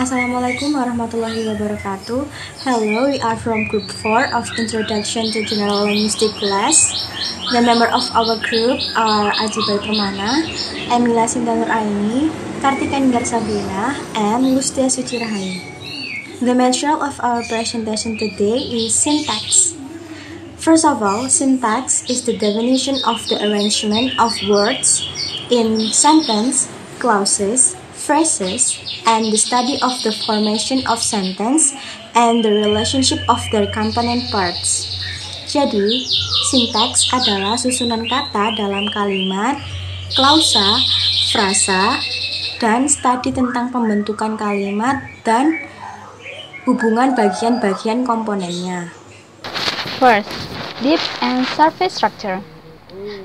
Assalamualaikum warahmatullahi wabarakatuh. Hello, we are from Group 4 of Introduction to General Linguistic class. The member of our group are Ajibal Permana, Emila Sinta Nuraini, Kartika Ninggar Sabrina, and Lustia Suci Rahayu. The material of our presentation today is syntax. First of all, syntax is the definition of the arrangement of words in sentence, clauses, phrases, and the study of the formation of sentence and the relationship of their component parts. Jadi, sintaks adalah susunan kata dalam kalimat, klausa, frasa, dan studi tentang pembentukan kalimat dan hubungan bagian-bagian komponennya. First, deep and surface structure.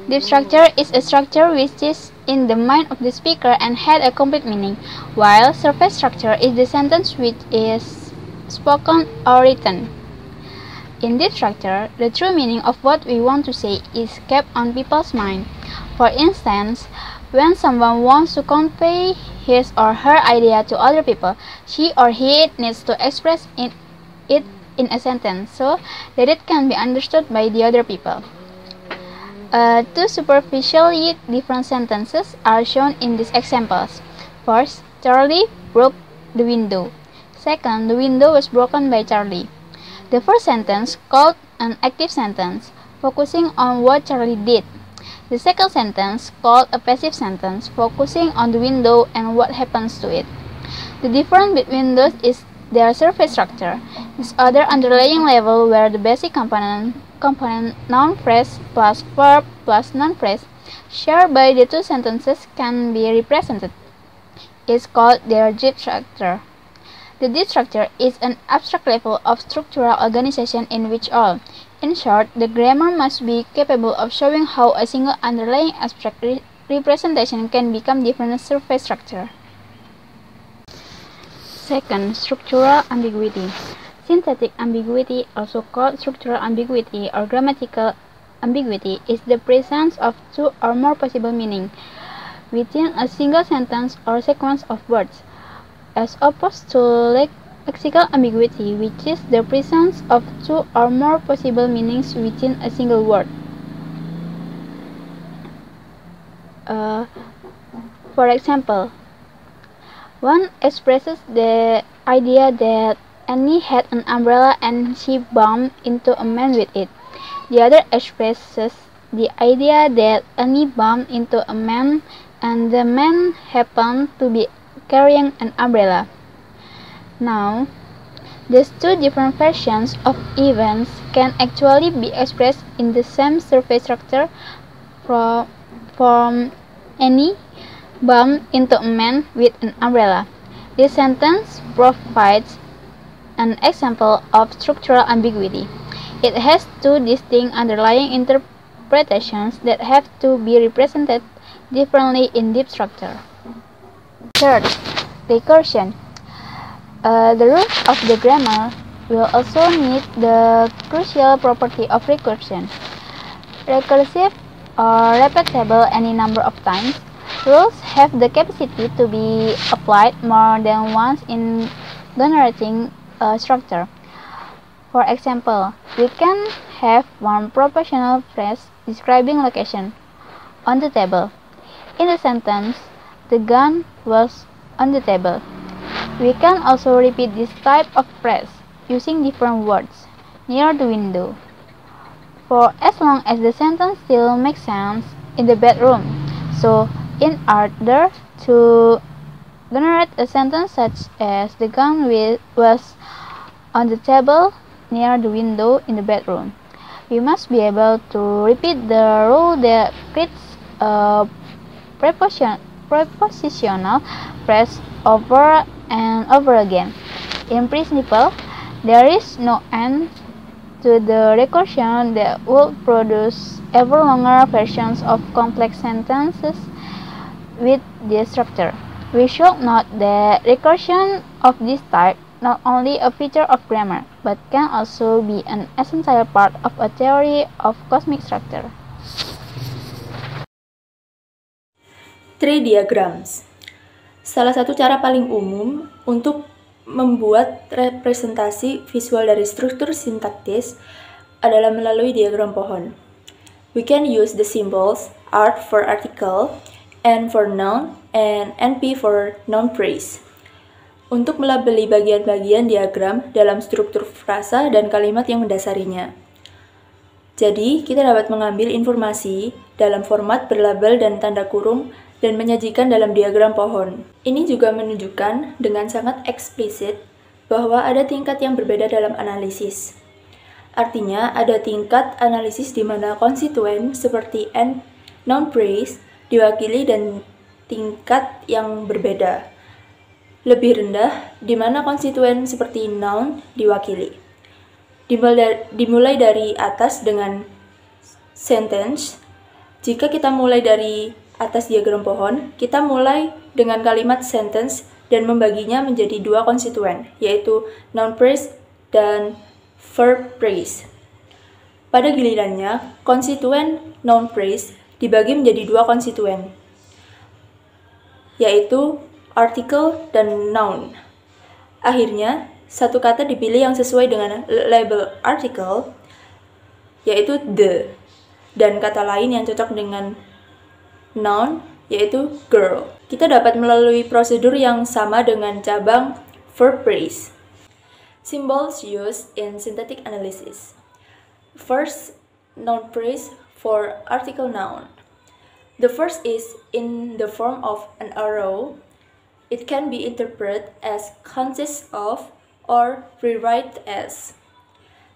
Deep structure is a structure which is in the mind of the speaker and had a complete meaning, while surface structure is the sentence which is spoken or written. In deep structure, the true meaning of what we want to say is kept on people's mind. For instance, when someone wants to convey his or her idea to other people, she or he needs to express it in a sentence so that it can be understood by the other people. Two superficially different sentences are shown in these examples. First, Charlie broke the window. Second, the window was broken by Charlie. The first sentence called an active sentence, focusing on what Charlie did. The second sentence called a passive sentence, focusing on the window and what happens to it. The difference between those is their surface structure. This other underlying level where the basic component noun phrase plus verb plus noun phrase shared by the two sentences can be represented is called their deep structure. The deep structure is an abstract level of structural organization in which all, in short, the grammar must be capable of showing how a single underlying abstract representation can become different surface structure. Second, structural ambiguity. Syntactic ambiguity, also called structural ambiguity or grammatical ambiguity, is the presence of two or more possible meanings within a single sentence or sequence of words, as opposed to lexical ambiguity, which is the presence of two or more possible meanings within a single word. For example, one expresses the idea that Annie had an umbrella and she bumped into a man with it. The other expresses the idea that Annie bumped into a man and the man happened to be carrying an umbrella. Now, these two different versions of events can actually be expressed in the same surface structure from Annie bumped into a man with an umbrella. This sentence provides an example of structural ambiguity. It has two distinct underlying interpretations that have to be represented differently in deep structure. Third, recursion. The rules of the grammar will also need the crucial property of recursion. Recursive or repeatable any number of times, rules have the capacity to be applied more than once in generating a structure. For example, we can have one propositional phrase describing location on the table. In the sentence, the gun was on the table. We can also repeat this type of phrase using different words near the window for as long as the sentence still makes sense in the bedroom. So, in order to generate a sentence such as the gun was on the table near the window in the bedroom, we must be able to repeat the rule that creates a prepositional phrase over and over again. In principle, there is no end to the recursion that would produce ever longer versions of complex sentences with this structure. We should note that recursion of this type not only a feature of grammar, but can also be an essential part of a theory of cosmic structure. Tree diagrams. Salah satu cara paling umum untuk membuat representasi visual dari struktur sintaktis adalah melalui diagram pohon. We can use the symbols art for article, N for noun, and NP for noun phrase untuk melabeli bagian-bagian diagram dalam struktur frasa dan kalimat yang mendasarinya. Jadi, kita dapat mengambil informasi dalam format berlabel dan tanda kurung dan menyajikan dalam diagram pohon. Ini juga menunjukkan dengan sangat eksplisit bahwa ada tingkat yang berbeda dalam analisis. Artinya, ada tingkat analisis di mana konstituen seperti noun phrase diwakili dan tingkat yang berbeda. Lebih rendah, di mana konstituen seperti noun diwakili. Dimulai dari atas dengan sentence. Jika kita mulai dari atas diagram pohon, kita mulai dengan kalimat sentence dan membaginya menjadi dua konstituen, yaitu noun phrase dan verb phrase. Pada gilirannya, konstituen noun phrase dibagi menjadi dua konstituen, yaitu article dan noun. Akhirnya, satu kata dipilih yang sesuai dengan label article, yaitu the, dan kata lain yang cocok dengan noun, yaitu girl. Kita dapat melalui prosedur yang sama dengan cabang verb phrase. Symbols used in synthetic analysis. First, noun phrase for article noun. The first is in the form of an arrow. It can be interpreted as consists of or rewrite as.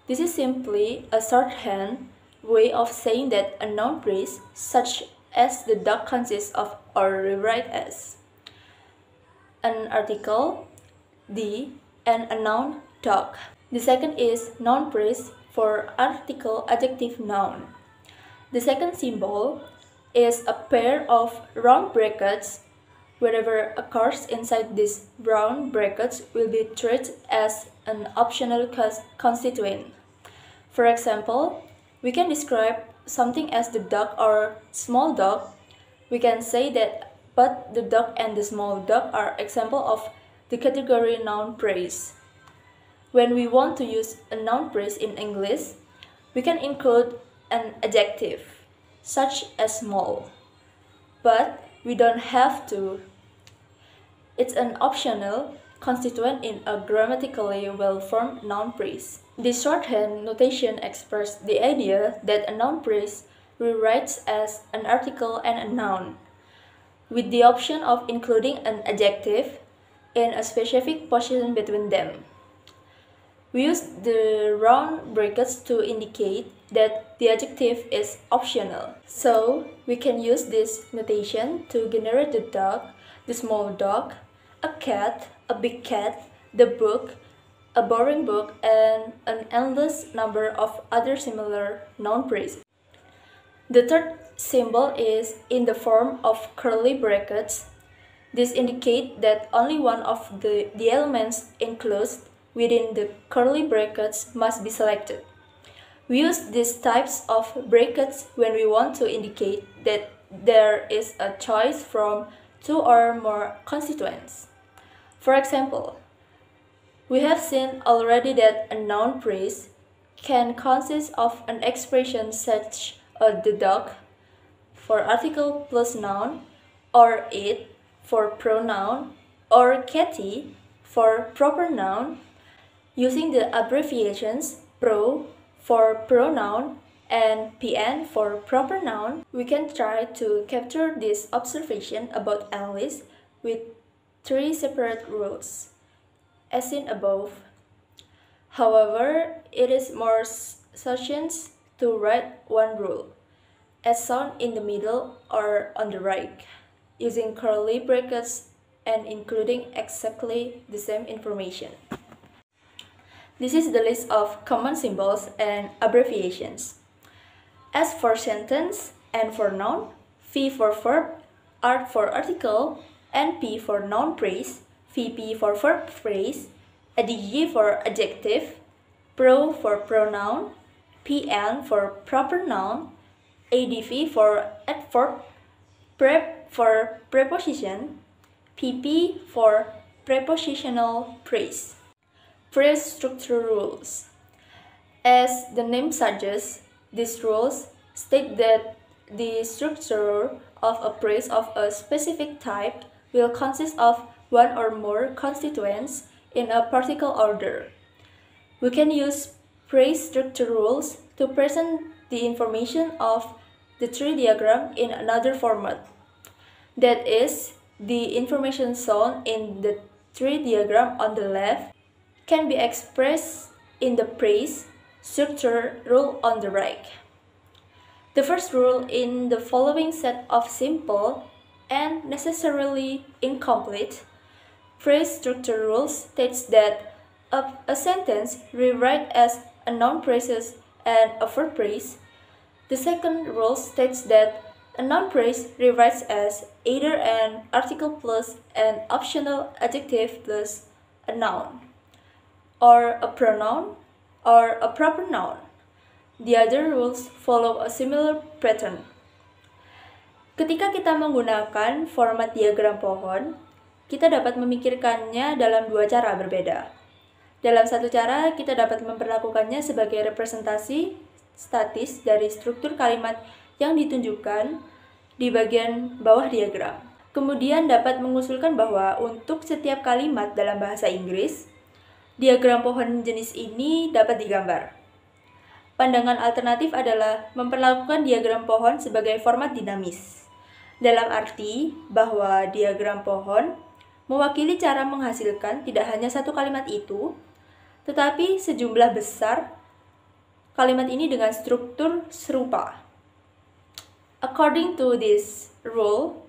This is simply a shorthand way of saying that a noun phrase such as the dog consists of or rewrite as. An article, the, and a noun, dog. The second is noun phrase for article adjective noun. The second symbol is a pair of round brackets. Whatever occurs inside these round brackets will be treated as an optional constituent. For example, we can describe something as the dog or small dog. We can say that but the dog and the small dog are example of the category noun phrase. When we want to use a noun phrase in English, we can include an adjective, such as small. But we don't have to. It's an optional constituent in a grammatically well-formed noun phrase. This shorthand notation expresses the idea that a noun phrase rewrites as an article and a noun, with the option of including an adjective in a specific position between them. We use the round brackets to indicate that the adjective is optional. So, we can use this notation to generate the dog, the small dog, a cat, a big cat, the book, a boring book, and an endless number of other similar noun phrases. The third symbol is in the form of curly brackets. This indicates that only one of the elements enclosed within the curly brackets must be selected. We use these types of brackets when we want to indicate that there is a choice from two or more constituents. For example, we have seen already that a noun phrase can consist of an expression such as the dog for article plus noun, or it for pronoun, or Katie for proper noun. Using the abbreviations pro for pronoun and PN for proper noun, we can try to capture this observation about Alice with three separate rules, as seen above. However, it is more sufficient to write one rule, as shown in the middle or on the right, using curly brackets and including exactly the same information. This is the list of common symbols and abbreviations. S for sentence, N for noun, V for verb, R for article, NP for noun phrase, VP for verb phrase, ADJ for adjective, pro for pronoun, PN for proper noun, ADV for adverb, prep for preposition, PP for prepositional phrase. Phrase structure rules. As the name suggests, these rules state that the structure of a phrase of a specific type will consist of one or more constituents in a particular order. We can use phrase structure rules to present the information of the tree diagram in another format. That is, the information shown in the tree diagram on the left can be expressed in the phrase structure rule on the right. The first rule in the following set of simple and necessarily incomplete phrase structure rules states that a sentence rewrite as a noun phrase and a verb phrase. The second rule states that a noun phrase rewrites as either an article plus an optional adjective plus a noun, or a pronoun, or a proper noun. The other rules follow a similar pattern. Ketika kita menggunakan format diagram pohon, kita dapat memikirkannya dalam dua cara berbeda. Dalam satu cara, kita dapat memperlakukannya sebagai representasi statis dari struktur kalimat yang ditunjukkan di bagian bawah diagram. Kemudian dapat mengusulkan bahwa untuk setiap kalimat dalam bahasa Inggris, diagram pohon jenis ini dapat digambar. Pandangan alternatif adalah memperlakukan diagram pohon sebagai format dinamis, dalam arti bahwa diagram pohon mewakili cara menghasilkan tidak hanya satu kalimat itu, tetapi sejumlah besar kalimat ini dengan struktur serupa. According to this rule,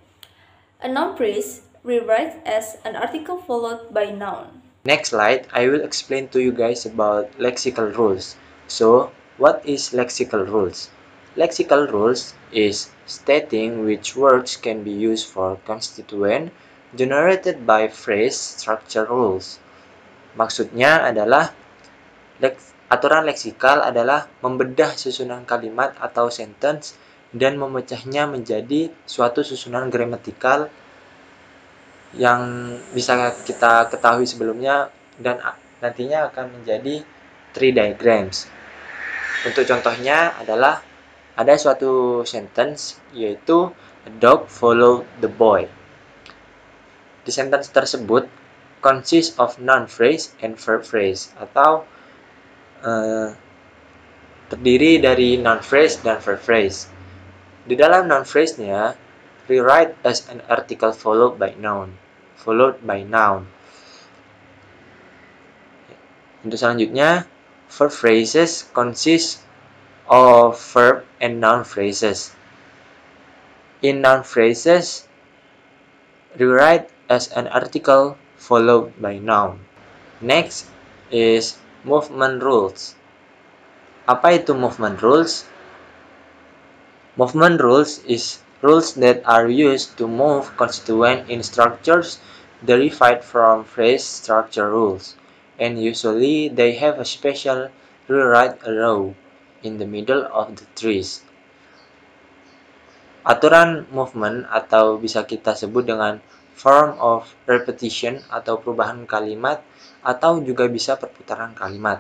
a noun phrase rewrites as an article followed by noun. Next slide, I will explain to you guys about lexical rules. So, what is lexical rules? Lexical rules is stating which words can be used for constituent generated by phrase structure rules. Maksudnya adalah aturan leksikal adalah membedah susunan kalimat atau sentence dan memecahnya menjadi suatu susunan gramatikal yang bisa kita ketahui sebelumnya dan nantinya akan menjadi tree diagrams. Untuk contohnya adalah ada suatu sentence yaitu a dog followed the boy. Di sentence tersebut consists of noun phrase and verb phrase atau terdiri dari noun phrase dan verb phrase. Di dalam noun phrase-nya rewrite as an article followed by noun. Untuk selanjutnya, verb phrases consist of verb and noun phrases. In noun phrases, rewrite as an article followed by noun. Next is movement rules. Apa itu movement rules? Movement rules is rules that are used to move constituent in structures derived from phrase structure rules, and usually they have a special rewrite row in the middle of the trees. Aturan movement atau bisa kita sebut dengan form of repetition atau perubahan kalimat atau juga bisa perputaran kalimat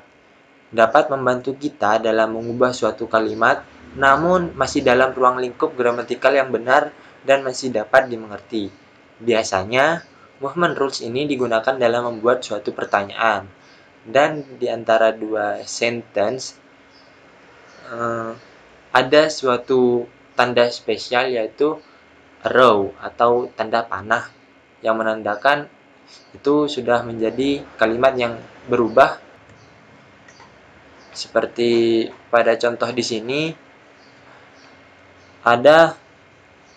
dapat membantu kita dalam mengubah suatu kalimat namun masih dalam ruang lingkup gramatikal yang benar dan masih dapat dimengerti. Biasanya, movement rules ini digunakan dalam membuat suatu pertanyaan dan di antara dua sentence ada suatu tanda spesial yaitu row atau tanda panah yang menandakan itu sudah menjadi kalimat yang berubah. Seperti pada contoh di sini ada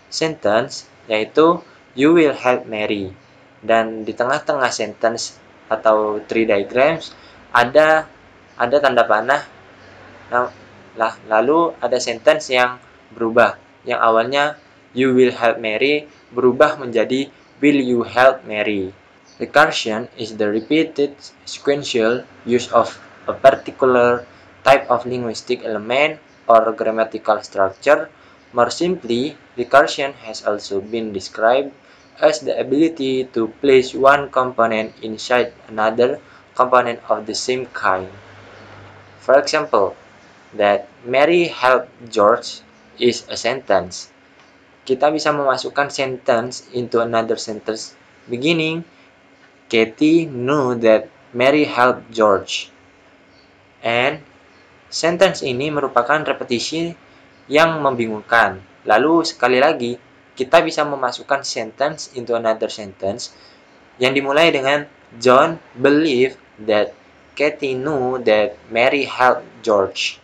sentence yaitu you will help Mary, dan di tengah-tengah sentence atau tree diagrams ada tanda panah. Lalu ada sentence yang berubah, yang awalnya you will help Mary berubah menjadi will you help Mary. Recursion is the repeated sequential use of a particular type of linguistic element or grammatical structure. More simply, recursion has also been described us the ability to place one component inside another component of the same kind. For example, that Mary helped George is a sentence. Kita bisa memasukkan sentence into another sentence beginning, Katie knew that Mary helped George. And sentence ini merupakan repetisi yang membingungkan. Lalu sekali lagi, kita bisa memasukkan sentence into another sentence yang dimulai dengan John believed that Katie knew that Mary helped George.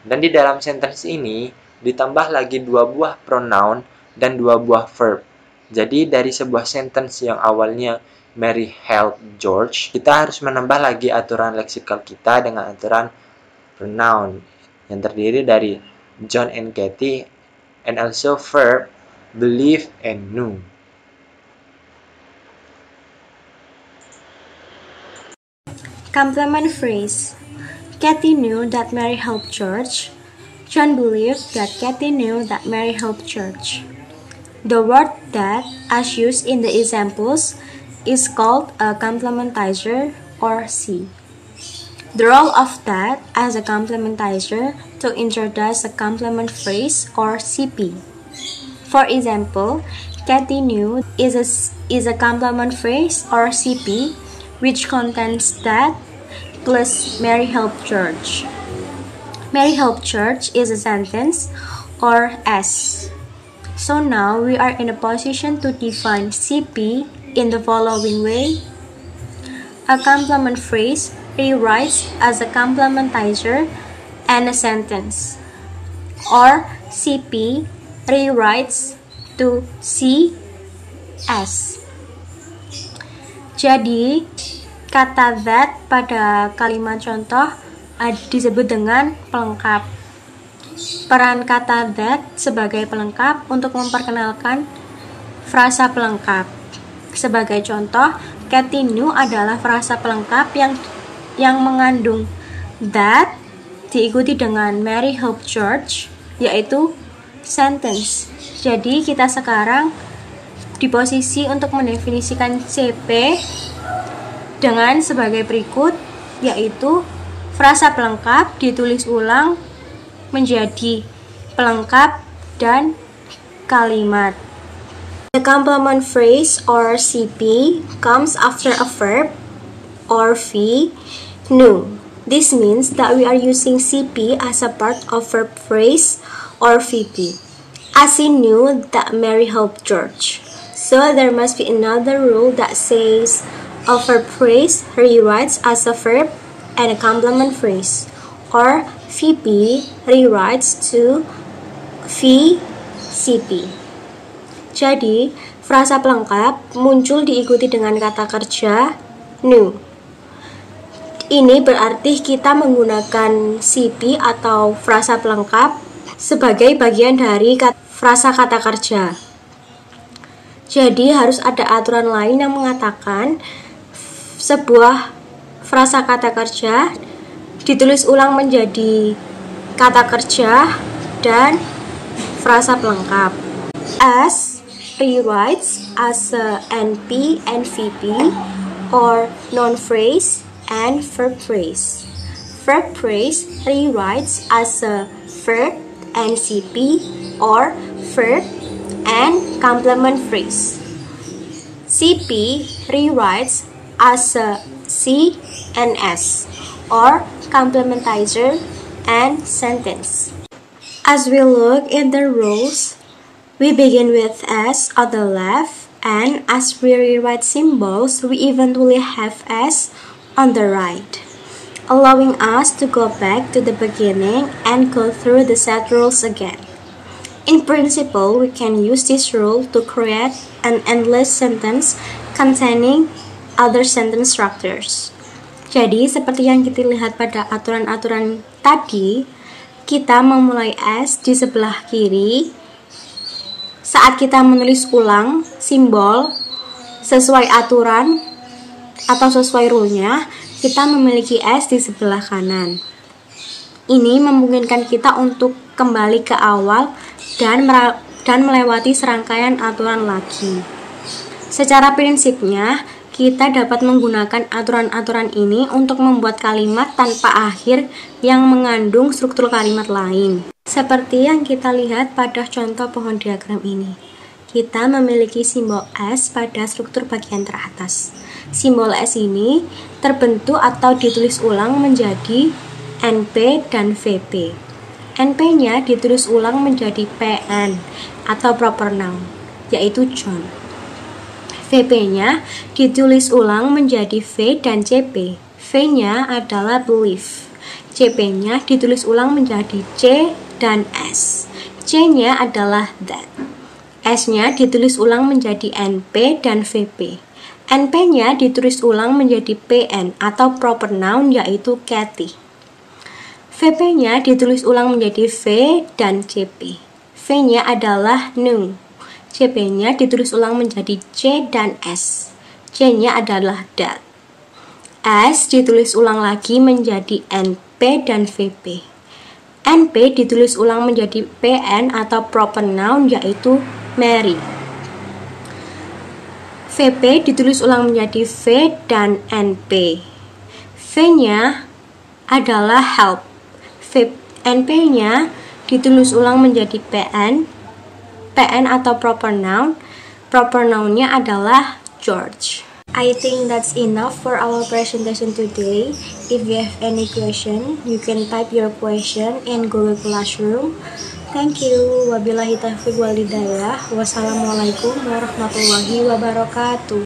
Dan di dalam sentence ini ditambah lagi 2 buah pronoun dan 2 buah verb. Jadi dari sebuah sentence yang awalnya Mary helped George, kita harus menambah lagi aturan leksikal kita dengan aturan pronoun yang terdiri dari John and Katie and also verb believe and knew. Complement phrase. Katie knew that Mary helped George. John believed that Katie knew that Mary helped George. The word that, as used in the examples, is called a complementizer or C. The role of that as a complementizer to introduce a complement phrase or CP. For example, Katie knew is a complement phrase or CP which contains that plus Mary helped George. Mary helped George is a sentence or S. So now we are in a position to define CP in the following way. A complement phrase rewrites as a complementizer and a sentence, or CP rewrites to CS. Jadi, kata that pada kalimat contoh disebut dengan pelengkap. Peran kata that sebagai pelengkap untuk memperkenalkan frasa pelengkap. Sebagai contoh, Katie knew adalah frasa pelengkap yang mengandung that diikuti dengan Mary helped George, yaitu sentence. Jadi kita sekarang di posisi untuk mendefinisikan CP dengan sebagai berikut, yaitu frasa pelengkap ditulis ulang menjadi pelengkap dan kalimat. The complement phrase or CP comes after a verb or V, knew. This means that we are using CP as a part of verb phrase or VP. As he knew that Mary helped George. So there must be another rule that says a verb phrase rewrites as a verb and a complement phrase, or VP rewrites to VCP. Jadi, frasa pelengkap muncul diikuti dengan kata kerja knew. Ini berarti kita menggunakan CP atau frasa pelengkap sebagai bagian dari frasa kata kerja. Jadi harus ada aturan lain yang mengatakan sebuah frasa kata kerja ditulis ulang menjadi kata kerja dan frasa pelengkap. S rewrites as a NP and VP or noun phrase and verb phrase. Verb phrase rewrites as a verb and CP or verb and complement phrase. CP rewrites as a C and S or complementizer and sentence. As we look at the rules, we begin with S on the left, and as we rewrite symbols, we eventually have S on the right, allowing us to go back to the beginning and go through the set rules again. In principle, we can use this rule to create an endless sentence containing other sentence structures. Jadi, seperti yang kita lihat pada aturan-aturan tadi, kita memulai S di sebelah kiri. Saat kita menulis ulang simbol sesuai aturan atau sesuai rule-nya, kita memiliki S di sebelah kanan. Ini memungkinkan kita untuk kembali ke awal dan dan melewati serangkaian aturan lagi. Secara prinsipnya, kita dapat menggunakan aturan-aturan ini untuk membuat kalimat tanpa akhir yang mengandung struktur kalimat lain. Seperti yang kita lihat pada contoh pohon diagram ini. Kita memiliki simbol S pada struktur bagian teratas. Simbol S ini terbentuk atau ditulis ulang menjadi NP dan VP. NP-nya ditulis ulang menjadi PN atau proper noun, yaitu John. VP-nya ditulis ulang menjadi V dan CP. V-nya adalah believe. CP-nya ditulis ulang menjadi C dan S. C-nya adalah that. S-nya ditulis ulang menjadi NP dan VP. NP-nya ditulis ulang menjadi PN atau proper noun, yaitu Kathy. VP-nya ditulis ulang menjadi V dan CP. V-nya adalah knew. CP-nya ditulis ulang menjadi C dan S. C-nya adalah that. S ditulis ulang lagi menjadi NP dan VP. NP ditulis ulang menjadi PN atau proper noun, yaitu Mary. VP ditulis ulang menjadi V dan NP. V-nya adalah help. NP-nya ditulis ulang menjadi PN. PN atau proper noun. Proper noun-nya adalah George. I think that's enough for our presentation today. If you have any question, you can type your question in Google Classroom. Thank you. Wabillahi taufiq wal hidayah. Wassalamualaikum warahmatullahi wabarakatuh.